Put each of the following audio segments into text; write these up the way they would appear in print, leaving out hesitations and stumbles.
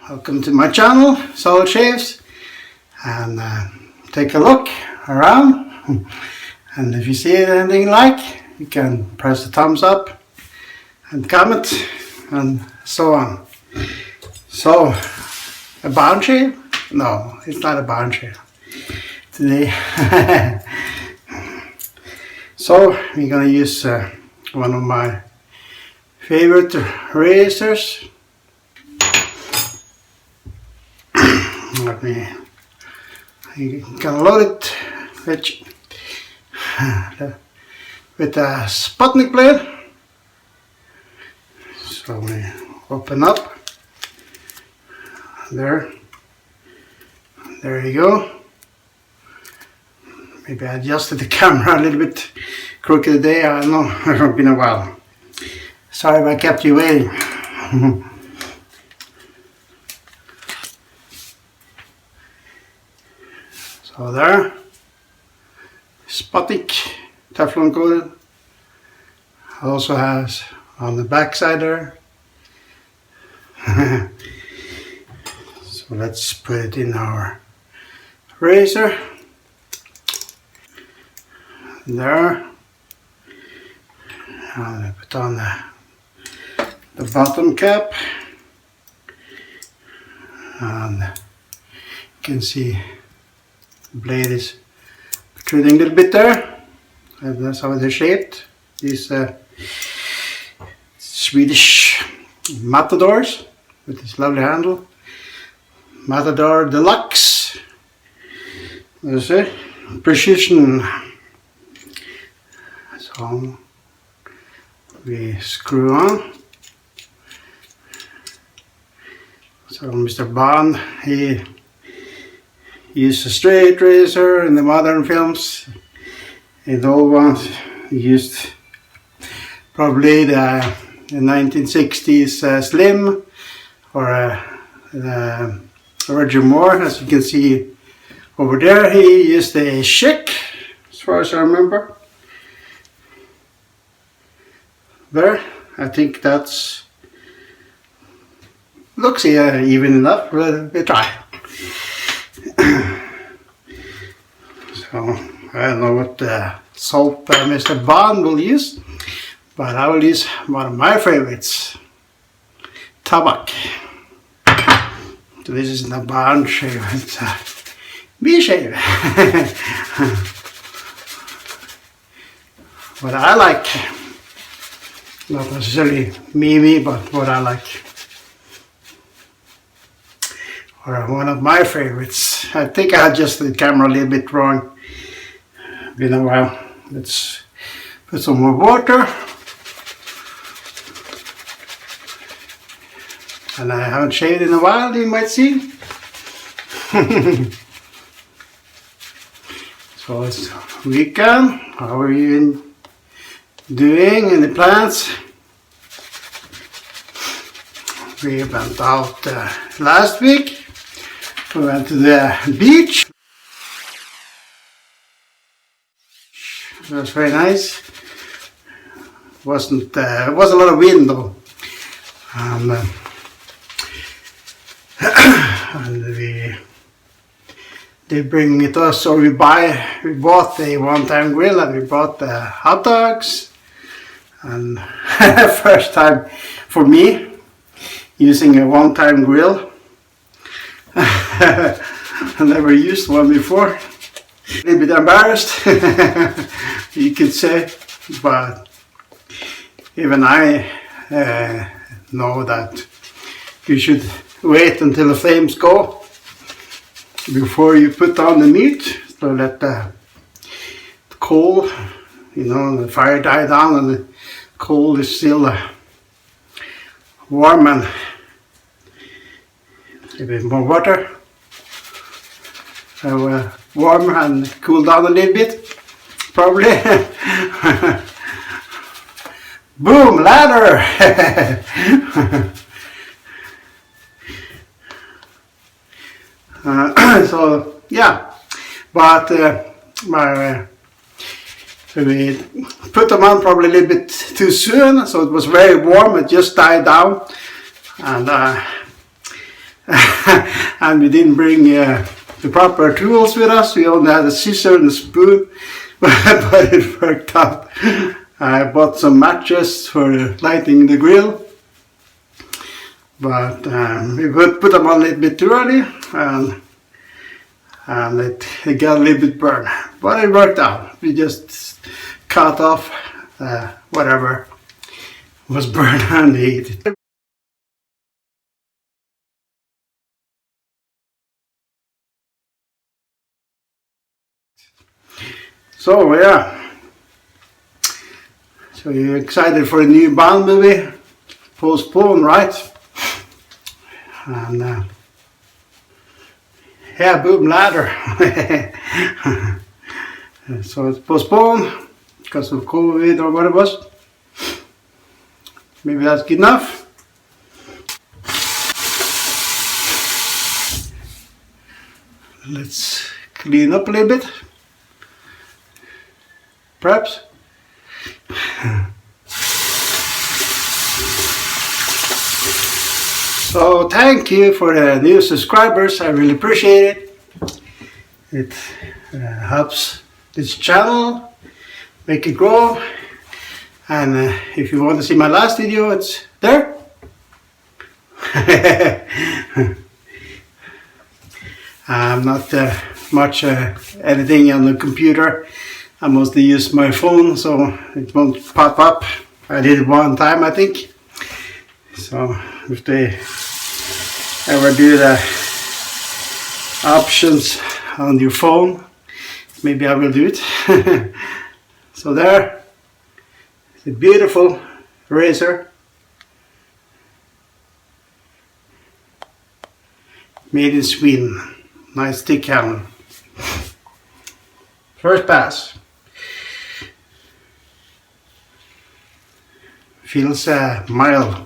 Welcome to my channel, Solid Shaves, and take a look around. And if you see anything you like, you can press the thumbs up and comment and so on. So, a barn shave? No, it's not a barn shave today. So, we're gonna use one of my favorite razors. You can load it with a Sputnik blade. So we open up. There you go. Maybe I adjusted the camera a little bit crooked today. I don't know, it's been a while. Sorry if I kept you waiting. So there, Sputnik Teflon coated. Also has on the back side there. So let's put it in our razor. There. And I put on the bottom cap. And you can see the blade is protruding a little bit there, and that's how they're shaped. These Swedish Matadors with this lovely handle. Matador Deluxe. There's a precision. So we screw on. So Mr. Bond, he used a straight razor in the modern films. In the old ones, he used probably the 1960s Slim or Roger Moore. As you can see over there, he used a Schick, as far as I remember. There, I think that's looks even enough. We'll try. So I don't know what soap Mr. Bond will use, but I will use one of my favorites, Tabak. So this isn't a barn shave, it's a bee shave. What I like, not necessarily me, but what I like, or one of my favorites. I think I adjusted the camera a little bit wrong. Been a while. Let's put some more water. And I haven't shaved in a while, you might see. So it's weekend. How are you doing in the plants? We went out last week. We went to the beach. It was very nice. It was a lot of wind though. And they bring it us, or we bought a one-time grill, and we bought the hot dogs. And first time for me using a one-time grill. I never used one before. A little bit embarrassed, you could say, but even I know that you should wait until the flames go before you put on the meat, so let the coal, the fire die down and the coal is still warm, and a bit more water. So warm and cool down a little bit, probably. Boom, ladder! So yeah, but we put them on probably a little bit too soon, so it was very warm. It just died down, and and we didn't bring the proper tools with us. We only had a scissor and a spoon, but it worked out. I bought some matches for lighting the grill, but we would put them on a little bit too early, and it got a little bit burned. But it worked out. We just cut off whatever was burned and ate it. So yeah. So you're excited for a new Bond movie? Postponed, right? And yeah, Boom Ladder. So it's postponed because of COVID or what it was. Maybe that's good enough. Let's clean up a little bit. Perhaps. So thank you for the new subscribers. I really appreciate it. It helps this channel make it grow. And if you want to see my last video, it's there. I'm not much editing on the computer. I mostly use my phone, so it won't pop up. I did it one time, I think. So if they ever do the options on your phone, maybe I will do it. So there, it's a beautiful razor, made in Sweden. Nice thick handle. First pass. Feels mild.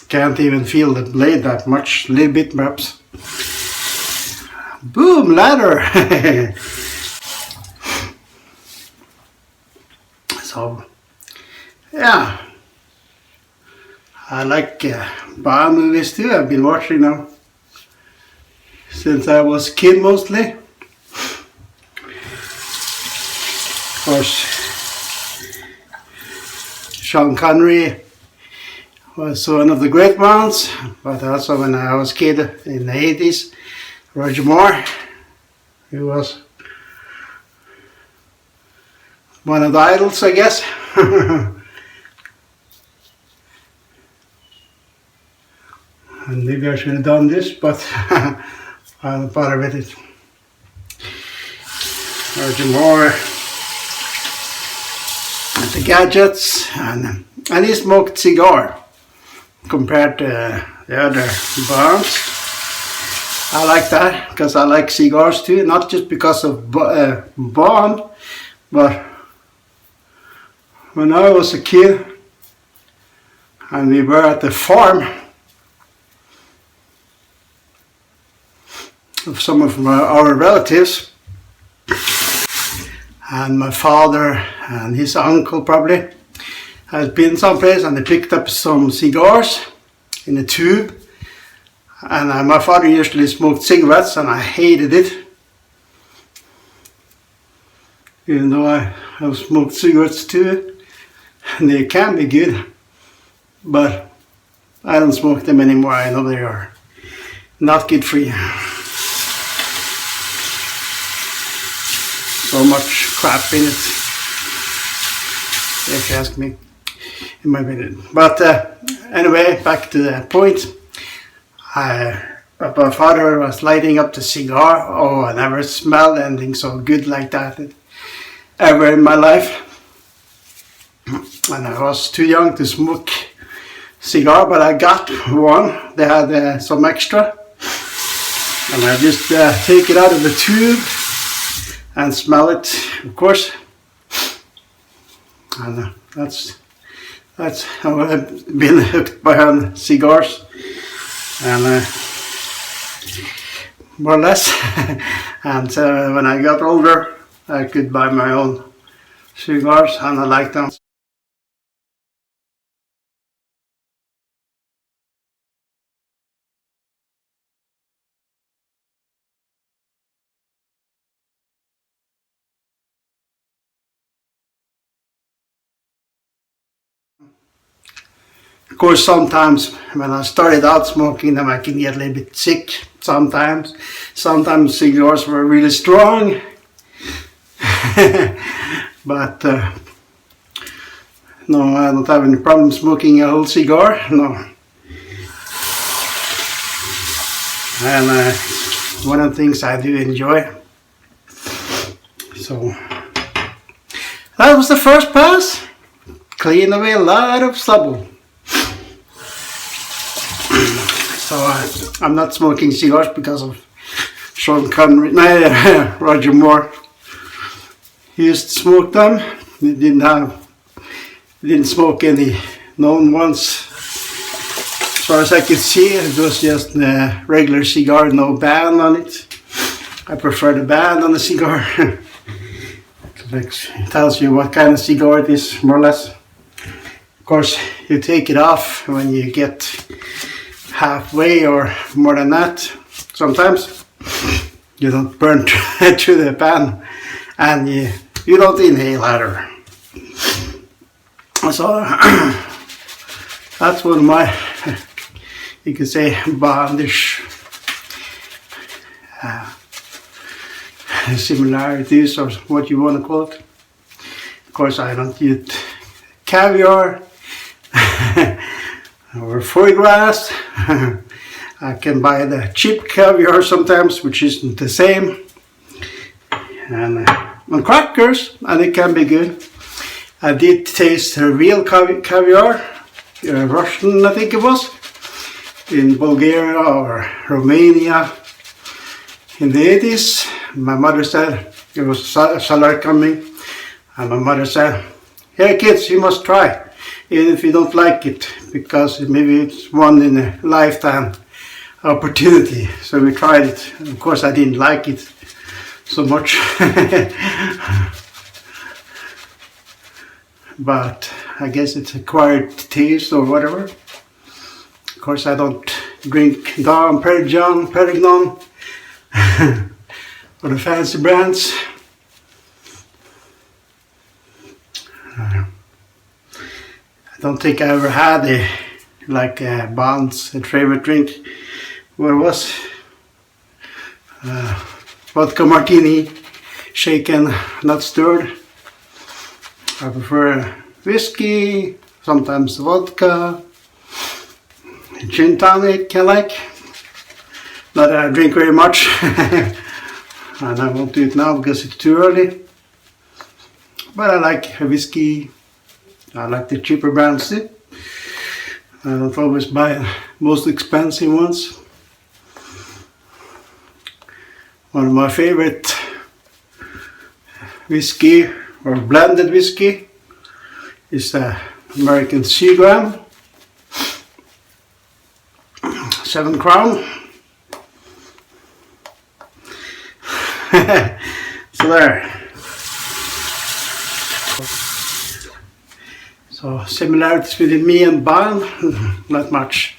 Can't even feel the blade that much, a little bit perhaps. Boom Ladder! So, yeah. I like Bond movies too. I've been watching them since I was a kid mostly. Of course, Sean Connery was one of the great ones, but also when I was a kid in the 80s, Roger Moore, he was one of the idols, I guess. And maybe I should have done this, but I don't bother with it. Roger Moore and the gadgets, and he smoked cigar compared to the other Bonds. I like that because I like cigars too, not just because of Bond, but when I was a kid and we were at the farm of some of our relatives, and my father and his uncle probably had been someplace and they picked up some cigars in a tube, and my father usually smoked cigarettes and I hated it, even though I have smoked cigarettes too, and they can be good, but I don't smoke them anymore. I know they are not good for you. So much crap in it, if you ask me, in my opinion. But anyway, back to the point. My father was lighting up the cigar. Oh, I never smelled anything so good like that ever in my life. And I was too young to smoke cigar, but I got one. They had some extra, and I just take it out of the tube and smell it, of course. And that's how I've been hooked by cigars, and more or less. And when I got older, I could buy my own cigars, and I like them. Of course, sometimes when I started out smoking them, I can get a little bit sick sometimes. Sometimes cigars were really strong. But no, I don't have any problem smoking a whole cigar, no. And one of the things I do enjoy. So that was the first pass. Clean away a lot of stubble. So I'm not smoking cigars because of Sean Connery, Roger Moore. He used to smoke them. He didn't smoke any known ones. As far as I could see, it was just a regular cigar, no band on it. I prefer the band on the cigar. It tells you what kind of cigar it is, more or less. Of course, you take it off when you get halfway or more than that. Sometimes you don't burn to the pan, and you don't inhale either. So that's one of my, you could say, bondish similarities, or what you want to call it. Of course, I don't eat caviar or foie gras. I can buy the cheap caviar sometimes, which isn't the same, and on crackers, and it can be good. I did taste a real caviar, Russian I think it was, in Bulgaria or Romania in the 80s. My mother said, it was salad coming, and my mother said, "Here kids, you must try, even if you don't like it, because maybe it's one in a lifetime opportunity." So we tried it. Of course I didn't like it so much. But I guess it's acquired taste or whatever. Of course I don't drink Dom Perignon or the fancy brands. I don't think I ever had a Bond's favorite drink. What it was? Vodka martini, shaken, not stirred. I prefer whiskey, sometimes vodka, gin tonic I like. Not that I drink very much, and I won't do it now because it's too early. But I like whiskey. I like the cheaper brands too. I don't always buy the most expensive ones. One of my favorite whiskey or blended whiskey is the American Seagram 7 Crown. So there. So similarities between me and Bond, not much.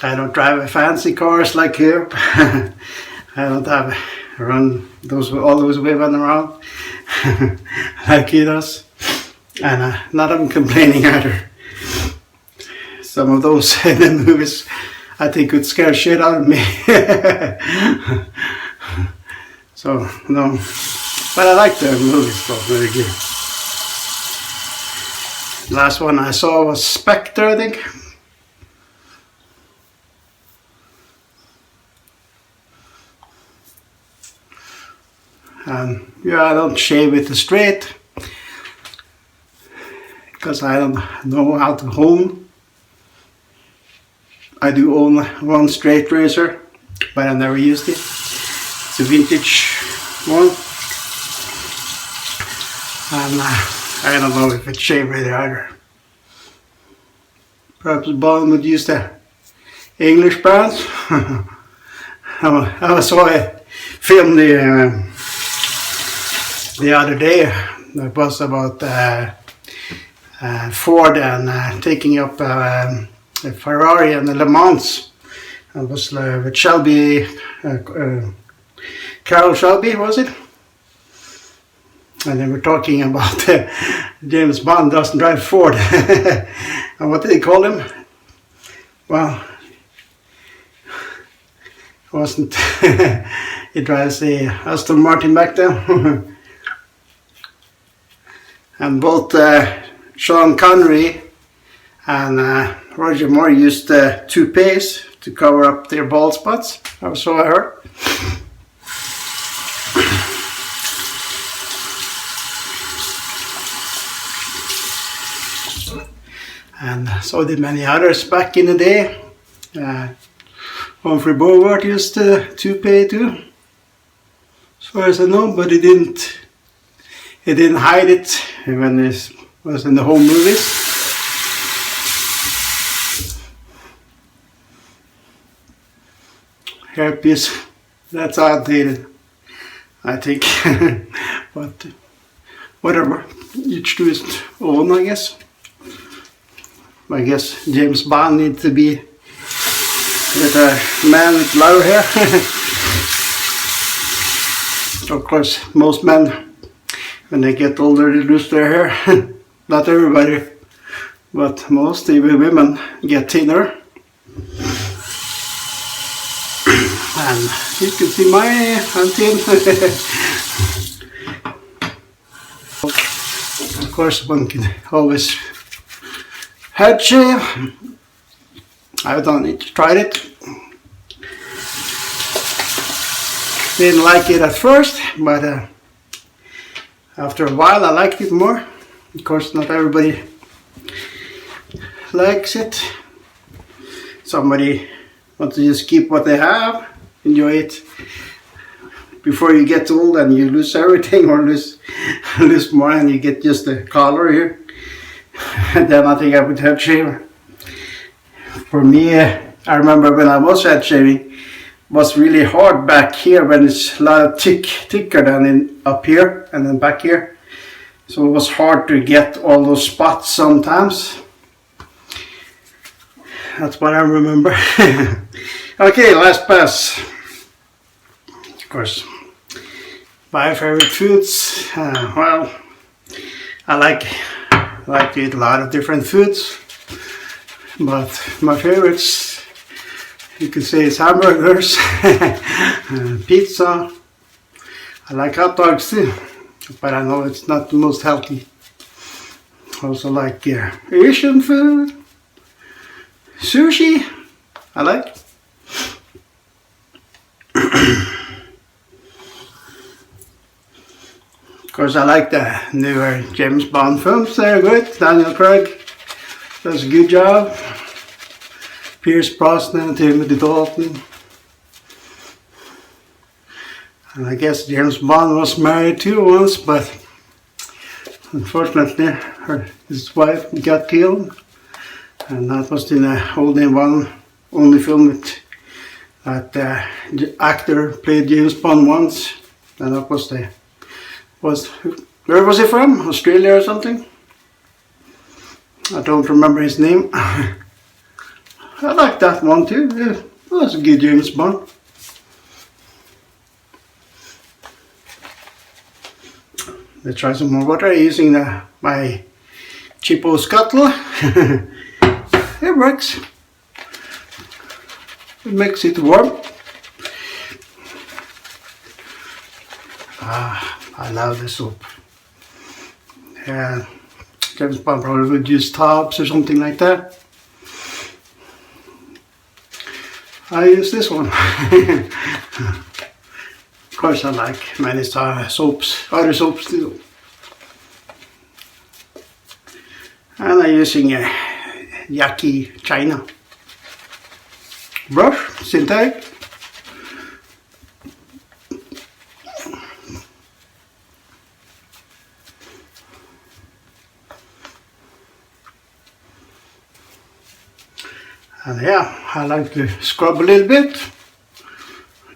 I don't drive fancy cars like here. I don't have run all those women around like he does, and not even complaining either. Some of those in the movies I think would scare shit out of me. So no, but I like the movies, so very good. Last one I saw was Spectre, I think. Yeah, I don't shave it straight because I don't know how to hone. I do own one straight razor, but I never used it. It's a vintage one, and I don't know if it's shaved ready either. Perhaps Bond would use the English brands. I saw a film the other day that was about Ford and taking up a Ferrari and the Le Mans. It was with Shelby, Carroll Shelby, was it? and they were talking about James Bond doesn't drive Ford. And what did they call him? Well, it wasn't. He drives a Aston Martin back then. And both Sean Connery and Roger Moore used toupees to cover up their bald spots, or so I heard. And so did many others back in the day. Humphrey Bogart used toupee too, as far as I know, but he didn't hide it when he was in the home movies. Hairpiece, that's outdated, I think. But whatever, each to his own, I guess. I guess James Bond needs to be with a man with lower hair. Of course, most men, when they get older, they lose their hair. Not everybody, but most, even women, get thinner. And you can see my thin. Of course, one can always head shave. I've done it, tried it. Didn't like it at first, but after a while I liked it more. Of course, not everybody likes it. Somebody wants to just keep what they have, enjoy it before you get old and you lose everything, or lose more and you get just the collar here. And then I think I would head shave. For me, I remember when I was head shaving, it was really hard back here when it's a lot thicker than up here and then back here. So it was hard to get all those spots sometimes. That's what I remember. Okay, last pass. Of course, my favorite foods. Well, I like to eat a lot of different foods, but my favorites, you could say, is hamburgers, pizza. I like hot dogs too, but I know it's not the most healthy. Also like Asian food, sushi, I like. Of course, I like the newer James Bond films. They're good. Daniel Craig does a good job. Pierce Brosnan, Timothy Dalton. And I guess James Bond was married too once, but unfortunately his wife got killed. And that was in the only film with that the actor played James Bond once. And that was where was he from? Australia or something? I don't remember his name. I like that one too. Yeah, that was a good James Bond. Let's try some more water using my cheapo scuttle. It works. It makes it warm. I love the soap. Yeah, James Bond probably would use tubs or something like that. I use this one. Of course, I like many soaps, other soaps too. And I'm using a Yaqi China brush, synthetic. And yeah, I like to scrub a little bit,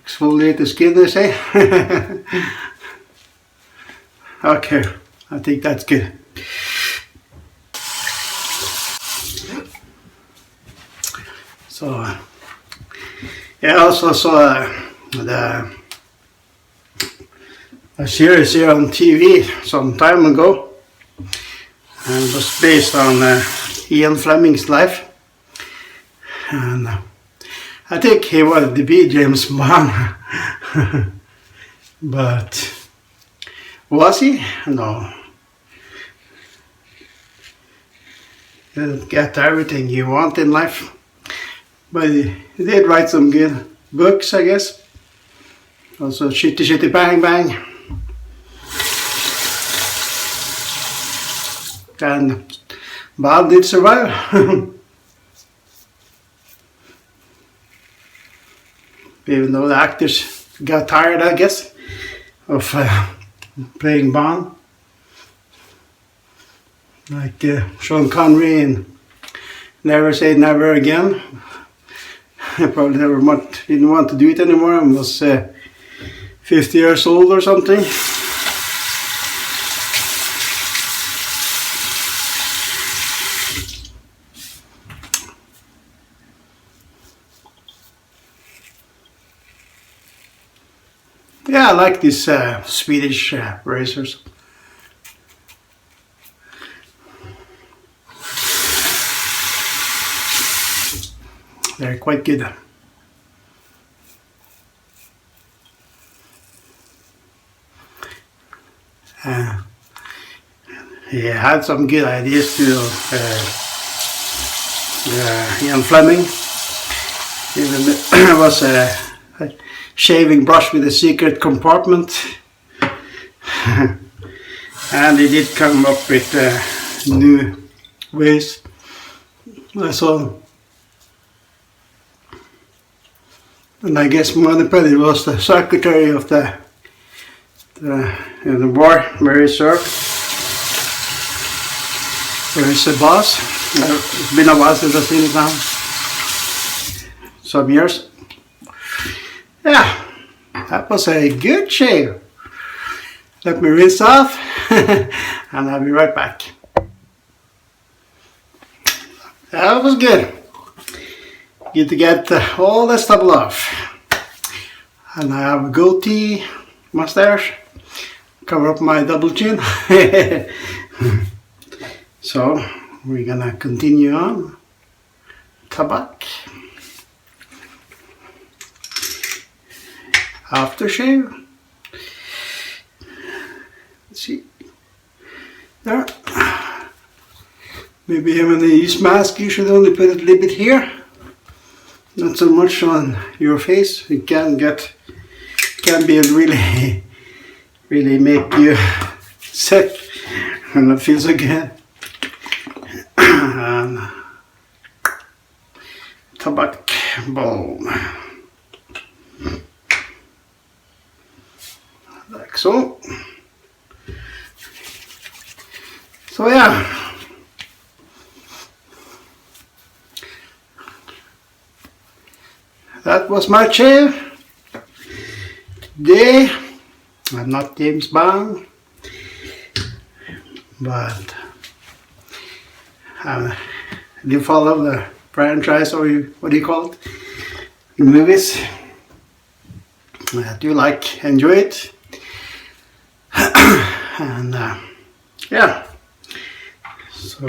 exfoliate the skin, they say. Okay, I think that's good. So, yeah, I also saw the a series here on TV some time ago, and it was based on Ian Fleming's life. And I think he wanted to be James Bond, but was he? No. You didn't get everything you want in life, but he did write some good books, I guess. Also Shitty Shitty Bang Bang. And Bob did survive. Even though the actors got tired, I guess, of playing Bond. Like Sean Connery in Never Say Never Again. I probably didn't want to do it anymore and was 50 years old or something. Yeah, I like these Swedish racers. They're quite good. He had some good ideas too. Ian Fleming. Even was a shaving brush with a secret compartment. And he did come up with new ways. I saw. And I guess Moneypenny was the secretary of the war where he served. Where he's the boss. It's been a while since I've seen it now. Some years. Yeah, that was a good shave. Let me rinse off and I'll be right back. That was good. Good to get all the stubble off. And I have a goatee, mustache, cover up my double chin. So we're gonna continue on. Tabak. Aftershave. Let's see. There. Maybe when they use mask, you should only put it a little bit here. Not so much on your face. It can be really, really make you sick and it feels so good. And tobacco bowl. Like so. So yeah. That was my shave. Today, I'm not James Bond, but you follow the franchise, or what do you call it? The movies. I do enjoy it. And yeah, so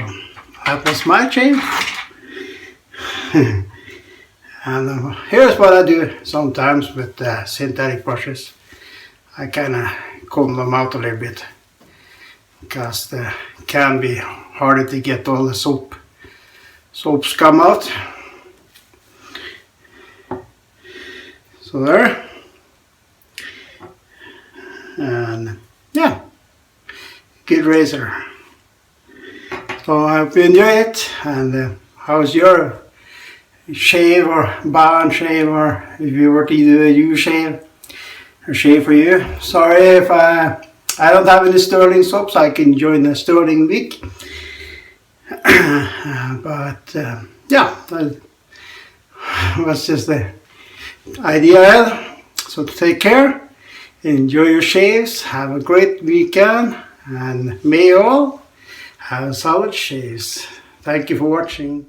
that was my shave. And here's what I do sometimes with synthetic brushes. I kind of comb them out a little bit because it can be harder to get all the soap scum out. So there. And yeah, good razor. So I hope you enjoy it. And how's your shave or Bond shave, or if you were to do a U shave or shave for you? Sorry if I don't have any sterling soaps. I can join the sterling week. But yeah, that was just the idea I had. So take care, enjoy your shaves, have a great weekend, and may you all have solid shaves. Thank you for watching.